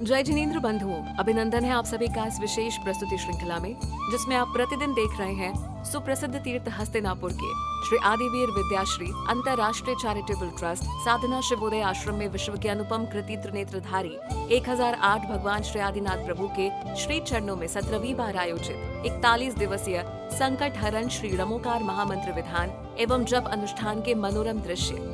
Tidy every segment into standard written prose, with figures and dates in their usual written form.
जय जिनेंद्र बंधुओं, अभिनंदन है आप सभी का इस विशेष प्रस्तुति श्रृंखला में, जिसमें आप प्रतिदिन देख रहे हैं सुप्रसिद्ध तीर्थ हस्तिनापुर के श्री आदिवीर विद्याश्री अंतर्राष्ट्रीय चैरिटेबल ट्रस्ट साधना शिवोदय आश्रम में विश्व के अनुपम कृति त्रिनेत्रधारी 1008 भगवान श्री आदिनाथ प्रभु के श्री चरणों में 17वीं बार आयोजित 41 दिवसीय संकट हरण श्री रमोकार महामंत्र विधान एवं जप अनुष्ठान के मनोरम दृश्य।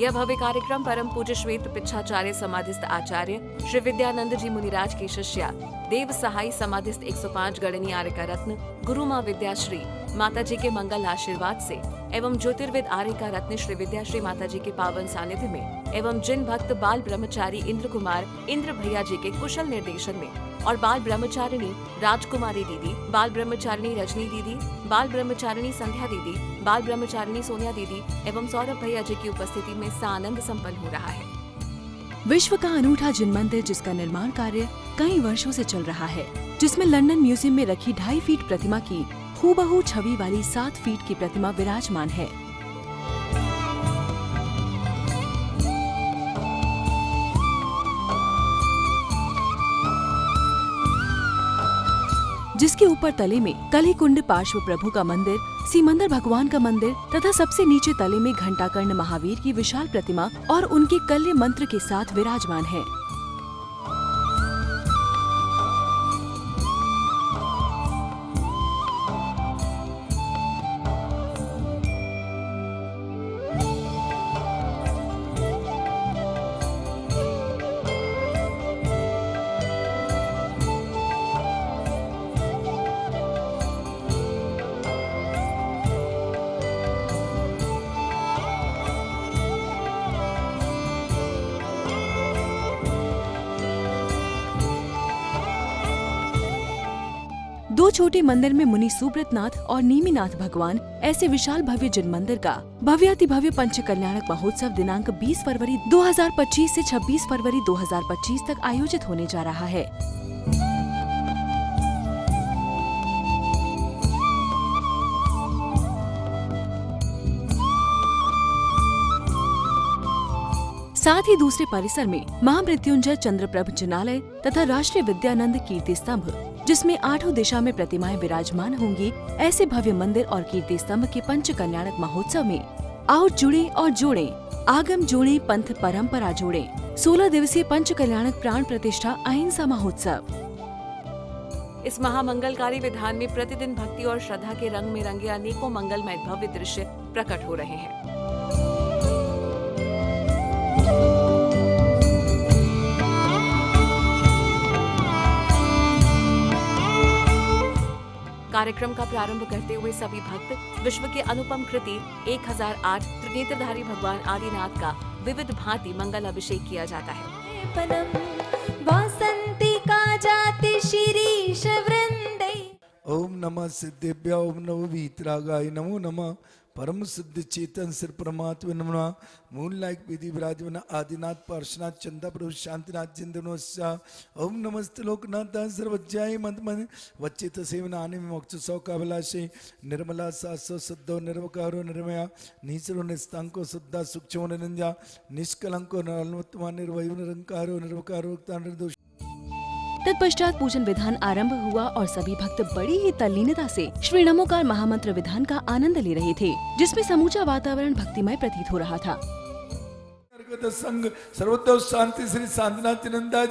यह भव्य कार्यक्रम परम पूज्य श्वेत पिच्छाचार्य समाधिस्थ आचार्य श्री विद्यानंद जी मुनिराज की शिष्या देव सहाय समाधिस्थ 105 गणनीय आर्य का रत्न गुरु माँ विद्याश्री माता जी के मंगल आशीर्वाद से एवं ज्योतिर्विद आर्य का रत्न श्री विद्याश्री माता जी के पावन सानिध्य में एवं जिन भक्त बाल ब्रह्मचारी इंद्र कुमार इंद्र भैया जी के कुशल निर्देशन में और बाल ब्रह्मचारिणी राजकुमारी दीदी, बाल ब्रह्मचारिणी रजनी दीदी, बाल ब्रह्मचारिणी संध्या दीदी, बाल ब्रह्मचारिणी सोनिया दीदी एवं सौरभ भैया जी की उपस्थिति में सानंद संपन्न हो रहा है। विश्व का अनूठा जिन मंदिर जिसका निर्माण कार्य कई वर्षों से चल रहा है, जिसमें लंदन म्यूजियम में रखी 2.5 फीट प्रतिमा की हूबहू छवि वाली 7 फीट की प्रतिमा विराजमान है, जिसके ऊपर तले में कली कुंड पार्श्व प्रभु का मंदिर, सीमंदर भगवान का मंदिर तथा सबसे नीचे तले में घंटाकर्ण महावीर की विशाल प्रतिमा और उनके कल्य मंत्र के साथ विराजमान है। दो छोटे मंदिर में मुनि सुब्रतनाथ और नीमीनाथ भगवान ऐसे विशाल भव्य जिन मंदिर का भव्याति भव्य पंच कल्याणक महोत्सव दिनांक 20 फरवरी 2025 से 26 फरवरी 2025 तक आयोजित होने जा रहा है। साथ ही दूसरे परिसर में महामृत्युंजय चंद्रप्रभ जिनालय तथा राष्ट्रीय विद्यानंद कीर्ति स्तंभ, जिसमें 8 दिशा में प्रतिमाएं विराजमान होंगी, ऐसे भव्य मंदिर और कीर्ति स्तंभ के पंच कल्याणक महोत्सव में आओ जुड़े और जोड़े, आगम जोड़े पंथ परंपरा जोड़े। 16 दिवसीय पंच कल्याणक प्राण प्रतिष्ठा अहिंसा महोत्सव। इस महामंगलकारी विधान में प्रतिदिन भक्ति और श्रद्धा के रंग में रंगे अनेकों मंगलमय भव्य दृश्य प्रकट हो रहे हैं। कार्यक्रम का प्रारंभ करते हुए सभी भक्त विश्व के अनुपम कृति 1008 त्रिनेत्रधारी भगवान आदिनाथ का विविध भांति मंगल अभिषेक किया जाता है। ओम नमः सिद्धेभ्य ओम नमो वीतरागाय नमो नमः परम सिद्ध चेतन सिर परमात्मा नमः मूल लायक विधि विराजमान आदिनाथ पार्श्वनाथ चंदा प्रभु शांतिनाथ जिंदनोस्या ओम नमस्ते लोकनाथ सर्वज्ञाय मंद वच्चित सेवन आने में मोक्ष सौ काभिलाषे निर्मला सासो शुद्धो निर्वकारो निर्मया नीचरो निस्तांको शुद्धा सूक्ष्मो निरंजा निष्कलंको निर्मत्मा निर्वयो निरंकारो निर्वकारो निर्दोष। तत्पश्चात पूजन विधान आरंभ हुआ और सभी भक्त बड़ी ही तल्लीनता से श्री नमोकार महामंत्र विधान का आनंद ले रहे थे, जिसमें समूचा वातावरण भक्तिमय प्रतीत हो रहा था। संग सर्वतो शांति श्री शांतिनाथ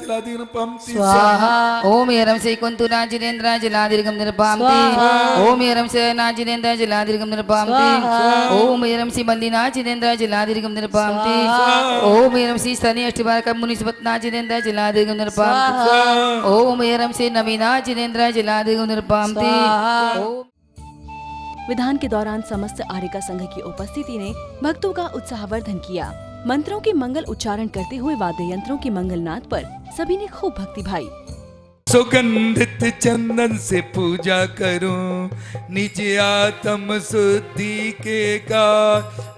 जलाधिगम पंक्ति स्वाहा ओम यरम से कुंतुना जिनेन्द्र जलाधिगम निरपामति ओम यरम से ना जिनेन्द्र जलाधिगम निरपामति ओम यरम से बंदिना जिनेन्द्र जलाधिगम निरपामति ओम यरम से स्तनि अष्टबार का मुनिस्पतना जिनेन्द्र जलाधिगम निरपामति ओम यरम से नवीना जिनेन्द्र जलाधिगम निरपामति ओम। विधान के दौरान समस्त आर्यिका संघ की उपस्थिति ने भक्तों का उत्साहवर्धन किया। मंत्रों के मंगल उच्चारण करते हुए वाद्य यंत्रों के मंगलनाद पर सभी ने खूब भक्ति भाई। सुगंधित चंदन से पूजा करूं निज आत्म शुद्धि के का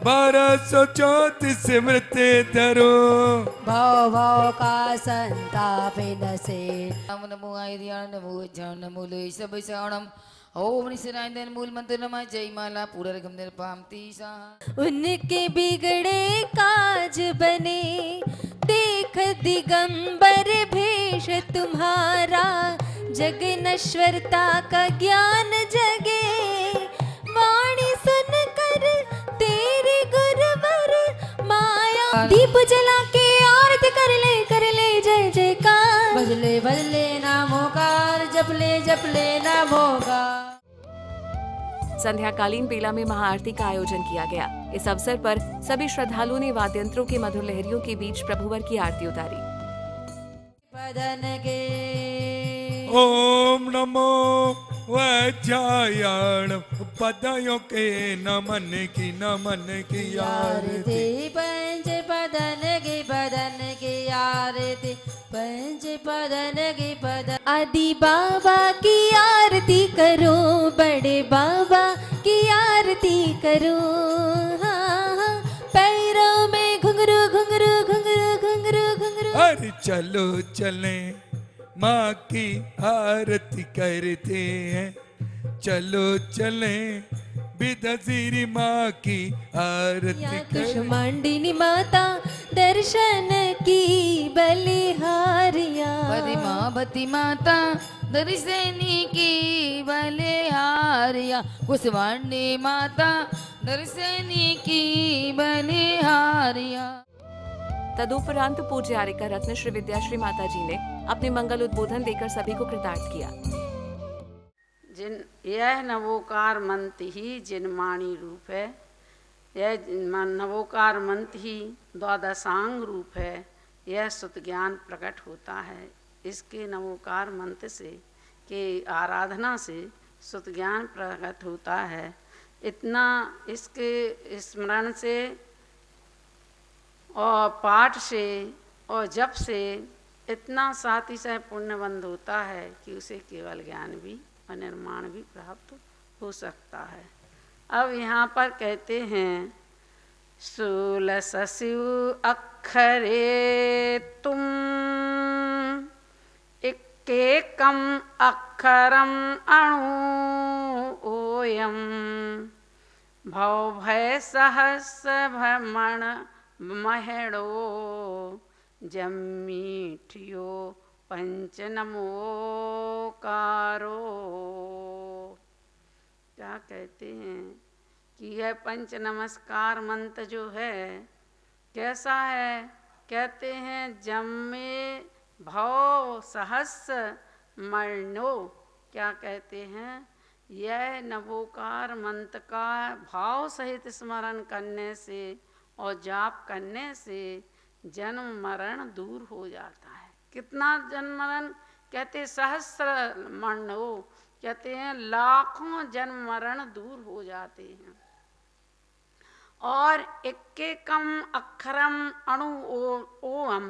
1234 मृत धरो भव भव का संताप नसे नमो नमो आयर्याण नमो ज्ञान नमो ले सब शरणम ओम निसरायन मूल मंत्र नमः जय माला पूरर्गम निरपामति सा। उनके बिगड़े काज बने देख दिगंबर भेष तुम्हारा जग नश्वरता का ज्ञान जगे वाणी सुन कर तेरे गुरुवर माया दीप जला के आरती कर ले जय जयकार भजले भजले नामोकार जपले नामोकार। संध्याकालीन बेला में महाआरती का आयोजन किया गया। इस अवसर पर सभी श्रद्धालुओं ने वाद्यंत्रों की मधुर लहरियों के बीच प्रभुवर की आरती उतारी। पदन के ओम नमो वज्रायण पदयों के नमन की आरती पंच पदन की आरती पंच पदन की पदन आदि बाबा की आरती करो बड़े बाबा की आरती करो हाँ हाँ पैरों में घुंघरू घुंघरू घुंघरू घुंघरू घुंघरू अरे चलो चले माँ की आरती करते हैं चलो चले बिदसीरी माँ की आरती कुष्मांडिनी माता दर्शन की बलिहारिया पद्मावती माता दर्शनी की बलिहारिया कुसवांडी माता दर्शनी की बलिहारिया। तदुपरांत पूज्य आर्यिका रत्न श्री विद्याश्री माता जी ने अपने मंगल उद्बोधन देकर सभी को कृतार्थ किया। यह नवोकार मंत्र ही जिनमाणी रूप है, यह नवोकार मंत्र ही द्वादशांग रूप है, यह सुत ज्ञान प्रकट होता है। इसके नवोकार मंत्र से के आराधना से सुत ज्ञान प्रकट होता है। इतना इसके स्मरण से और पाठ से और जप से इतना सातिशय पुण्यबंध होता है कि उसे केवल ज्ञान भी और निर्माण भी प्राप्त हो सकता है। अब यहाँ पर कहते हैं शूल सशिव अक्षरे तुम इक्केकम अक्षरम अणु ओयम भव भय सहस्र भ्रमण महड़ो जमीठियो पंच नमोकारो। क्या कहते हैं कि यह पंच नमस्कार मंत्र जो है कैसा है? कहते हैं जम्मे भव सहस्र मरणो। क्या कहते हैं? यह नवोकार मंत्र का भाव सहित स्मरण करने से और जाप करने से जन्म मरण दूर हो जाता है। कितना जन्म मरण? कहते सहस्र मरणो, कहते हैं लाखों जन्म मरण दूर हो जाते हैं। और इक्केकम अक्षरम अणु ओम,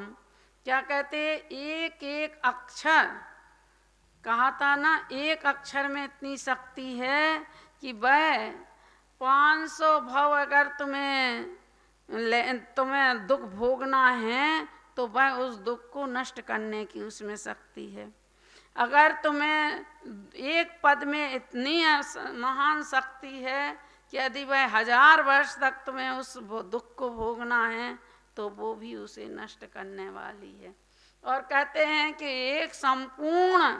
क्या कहते? एक एक अक्षर कहा था ना, एक अक्षर में इतनी शक्ति है कि वह 500 भव अगर तुम्हें दुख भोगना है तो वह उस दुख को नष्ट करने की उसमें शक्ति है। अगर तुम्हें एक पद में इतनी महान शक्ति है कि यदि वह 1000 वर्ष तक तुम्हें उस दुख को भोगना है तो वो भी उसे नष्ट करने वाली है। और कहते हैं कि एक संपूर्ण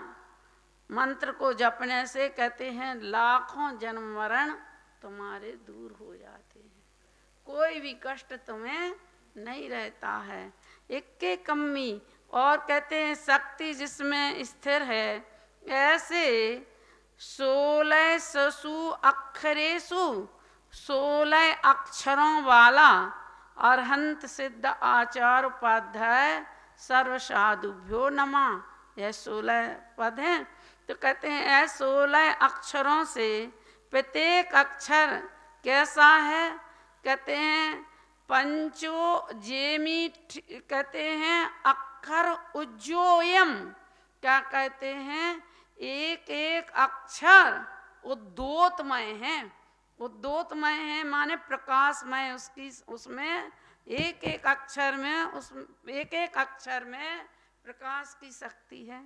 मंत्र को जपने से कहते हैं लाखों जन्म मरण तुम्हारे दूर हो जाते हैं, कोई भी कष्ट तुम्हें नहीं रहता है। इक्के कम्मी, और कहते हैं शक्ति जिसमें स्थिर है, ऐसे 16 ससु अक्षरेशु 16 अक्षरों वाला अरहंत सिद्ध आचार उपाध्याय सर्व साधुभ्यो नमः। यह 16 पद हैं। तो कहते हैं यह 16 अक्षरों से प्रत्येक अक्षर कैसा है, कहते हैं पंचो जेमी, कहते हैं अक्षर उज्जोयम, क्या कहते हैं एक एक अक्षर उद्योतमय है। उद्योतमय है माने प्रकाशमय, उसकी उसमें एक एक अक्षर में, उस एक एक अक्षर में प्रकाश की शक्ति है।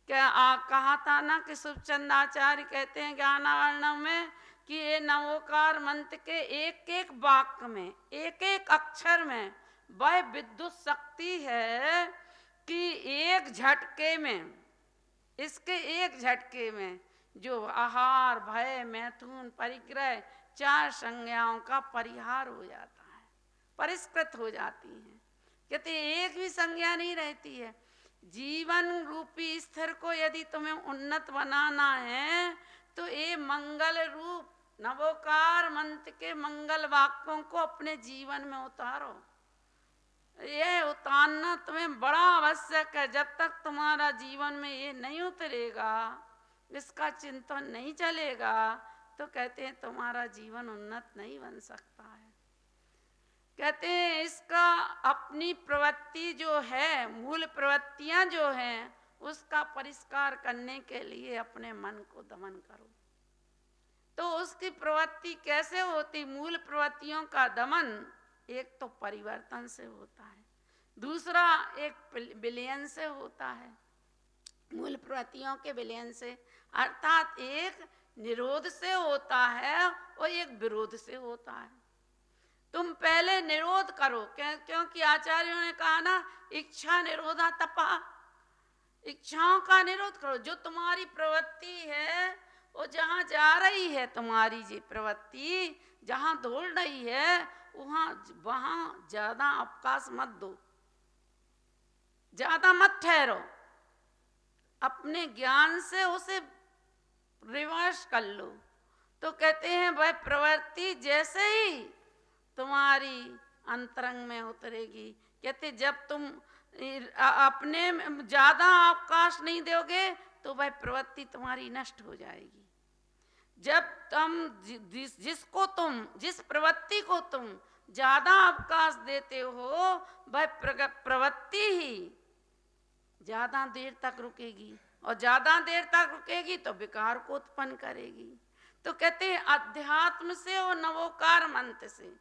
क्या कहा था ना कि सुखचंद आचार्य कहते हैं ज्ञानार्णव में कि ये नवोकार मंत्र के एक एक वाक्य में, एक एक अक्षर में वह विद्युत शक्ति है कि एक झटके में, इसके एक झटके में जो आहार भय मैथुन परिग्रह 4 संज्ञाओं का परिहार हो जाता है, परिष्कृत हो जाती है। कहते एक भी संज्ञा नहीं रहती है। जीवन रूपी स्थिर को यदि तुम्हें उन्नत बनाना है तो ये मंगल रूप नवोकार मंत्र के मंगल वाक्यों को अपने जीवन में उतारो। यह उतारना तुम्हें बड़ा आवश्यक है। जब तक तुम्हारा जीवन में ये नहीं उतरेगा, इसका चिंतन नहीं चलेगा, तो कहते हैं तुम्हारा जीवन उन्नत नहीं बन सकता है। कहते हैं इसका अपनी प्रवृत्ति जो है, मूल प्रवृत्तियां जो हैं, उसका परिष्कार करने के लिए अपने मन को दमन करो। तो उसकी प्रवृत्ति कैसे होती? मूल प्रवृत्तियों का दमन एक तो परिवर्तन से होता है, दूसरा एक विलयन से होता है। मूल प्रवृत्तियों के विलयन से अर्थात एक निरोध से होता है और एक विरोध से होता है। तुम पहले निरोध करो, क्योंकि आचार्यों ने कहा ना इच्छा निरोधा तपा, इच्छाओं का निरोध करो। जो तुम्हारी प्रवृत्ति है वो जहाँ जा रही है, तुम्हारी जी प्रवृत्ति जहाँ दौड़ रही है वहाँ ज्यादा अवकाश मत दो, ज्यादा मत ठहरो, अपने ज्ञान से उसे रिवर्स कर लो। तो कहते हैं वह प्रवृत्ति जैसे ही तुम्हारी अंतरंग में उतरेगी, कहते जब तुम अपने ज्यादा अवकाश नहीं दोगे तो वह प्रवृत्ति तुम्हारी नष्ट हो जाएगी। जब तुम जिस प्रवृत्ति को तुम ज्यादा अवकाश देते हो, वह प्रवृत्ति ही ज्यादा देर तक रुकेगी, और ज्यादा देर तक रुकेगी तो विकार को उत्पन्न करेगी। तो कहते हैं अध्यात्म से और नवोकार मंत्र से,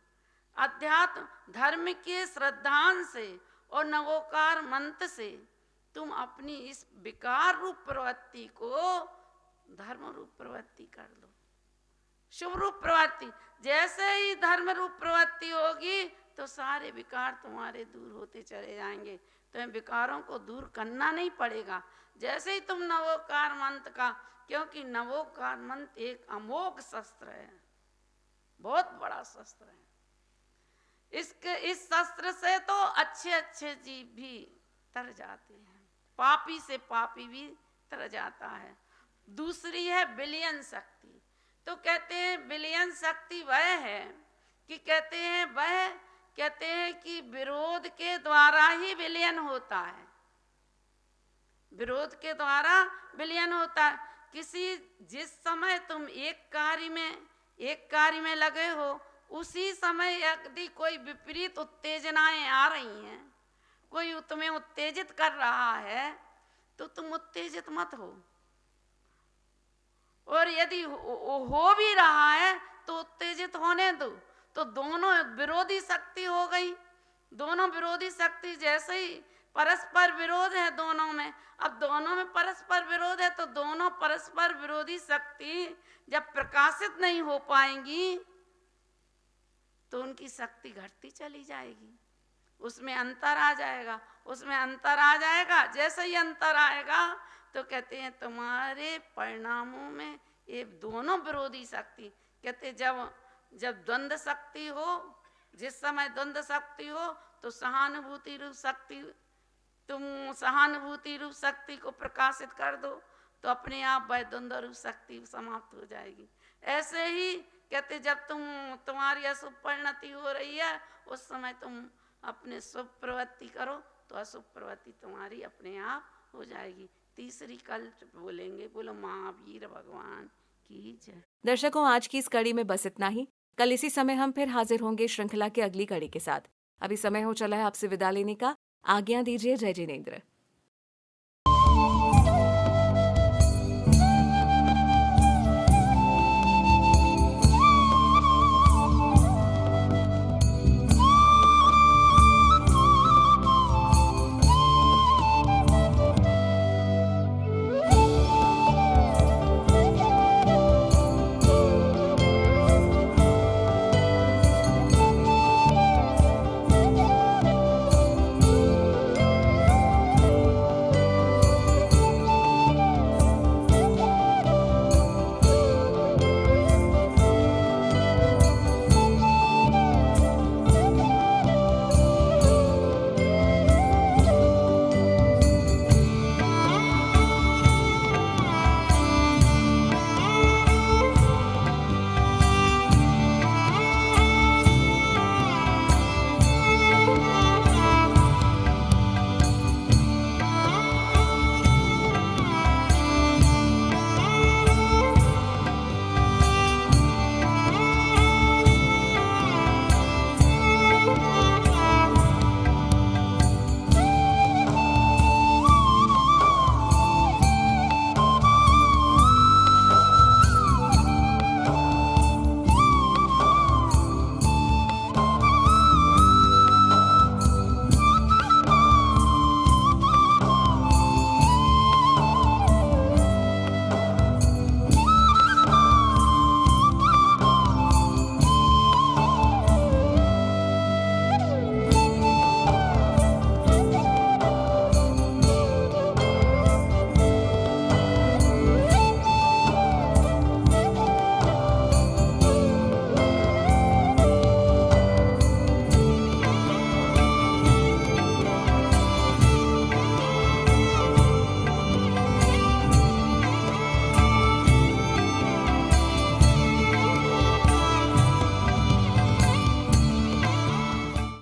अध्यात्म धर्म के श्रद्धान से और नवोकार मंत्र से तुम अपनी इस विकार रूप प्रवृत्ति को धर्म रूप प्रवृत्ति कर लो, शुभ रूप प्रवृत्ति। जैसे ही धर्म रूप प्रवृत्ति होगी तो सारे विकार तुम्हारे दूर होते चले जाएंगे। तुम्हें विकारों को दूर करना नहीं पड़ेगा। जैसे ही तुम नवोकार मंत्र का, क्योंकि नवोकार मंत्र एक अमोघ शस्त्र है, बहुत बड़ा शस्त्र है। इस शस्त्र से तो अच्छे अच्छे जीव भी तर जाते हैं, पापी से पापी भी तर जाता है। दूसरी है विलयन शक्ति। तो कहते हैं विलयन शक्ति वह है कि कहते हैं कि विरोध के द्वारा ही विलयन होता है, विरोध के द्वारा विलयन होता है। जिस समय तुम एक कार्य में लगे हो, उसी समय यदि कोई विपरीत उत्तेजनाएं आ रही हैं, कोई तुम्हें उत्तेजित कर रहा है, तो तुम उत्तेजित मत हो। और यदि हो भी रहा है तो उत्तेजित होने दो। तो दोनों विरोधी शक्ति हो गई। दोनों विरोधी शक्ति जैसे ही परस्पर विरोध है दोनों में, अब दोनों में परस्पर विरोध है, तो दोनों परस्पर विरोधी शक्ति जब प्रकाशित नहीं हो पाएंगी तो उनकी शक्ति घटती चली जाएगी। उसमें अंतर आ जाएगा। उसमें अंतर आ जाएगा, जैसे ही अंतर आएगा तो कहते हैं तुम्हारे परिणामों में ये दोनों विरोधी शक्ति, कहते जब द्वंद्व शक्ति हो, जिस समय द्वंद्व शक्ति हो तो सहानुभूति रूप शक्ति, तुम सहानुभूति रूप शक्ति को प्रकाशित कर दो तो अपने आप वह द्वंद्व रूप शक्ति समाप्त हो जाएगी। ऐसे ही कहते जब तुम्हारी अशुभ परिणति हो रही है उस समय तुम अपने शुभ प्रवृत्ति करो तो अशुभ प्रवृत्ति तुम्हारी अपने आप हो जाएगी। तीसरी कल बोलेंगे। बोलो महावीर भगवान की जय। दर्शकों, आज की इस कड़ी में बस इतना ही। कल इसी समय हम फिर हाजिर होंगे श्रृंखला की अगली कड़ी के साथ। अभी समय हो चला है आपसे विदा लेने का। आज्ञा दीजिए। जय जिनेंद्र।